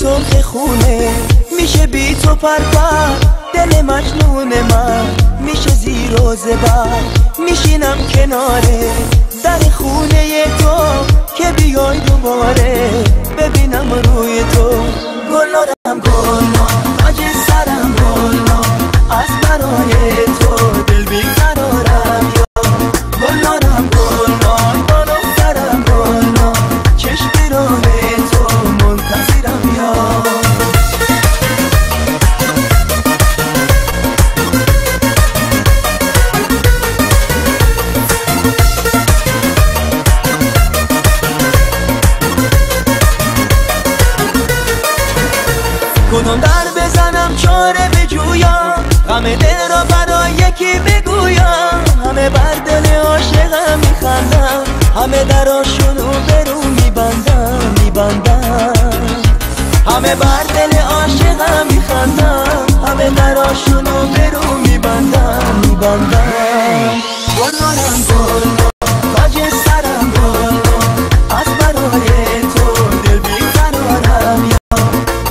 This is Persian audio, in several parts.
سرخ خونه میشه بی تو پرپر، دل مجنون من میشه زیر و زبر. میشینم کناره در خونه تو که بیای دوباره ببینم روی تو. گلارم گلنار تاج سرم گلنار، از برای تو دل بیقرارم یا. گلارم گلنار بالا سرم گلنار، چشم راه تو منتظرم یا. کدوم در بزنم چاره بجویم، غم دل را برای یکی بگویم. همه بر دل عاشقم میخندم، همه دراشونو برو میبندم. همه بر دل عاشقم میخندم، همه دراشونو برو میبندم. گلارم گلنار تاج سرم گلنار، از برای تو دل بیقرارم یا.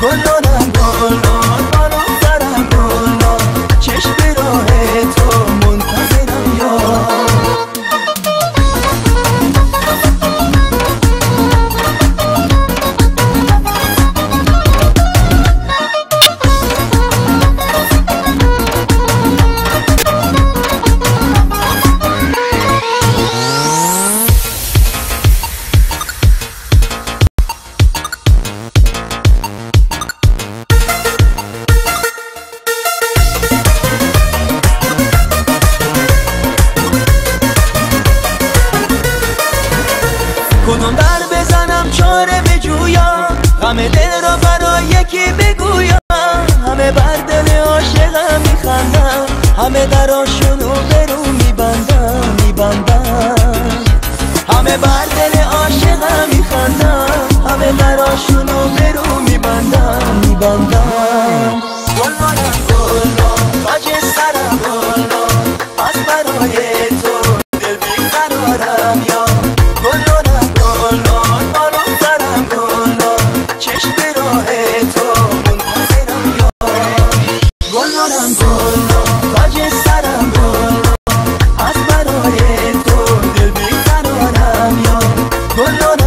گلارم گلنار بالا سرم گلنار، چشم راه تو منتظرم یا. کدوم در بزنم چاره بجویم، غم دل را برای یکی بگویم. همه بر دل عاشقم میخندم، همه دراشونو برو میبندم. همه بر دل عاشقم میخندم، همه دراشونو برو میبندم. گلارم گلنار تاج سرم گلنار، از برای تو دل بیقرارم یا. گلارم گلنار بالا سرم گلنار، چشم راه تو منتظرم یا. گلارم گلنار تاج سرم گلنار، از برای تو دل بیقرارم یا. گلارم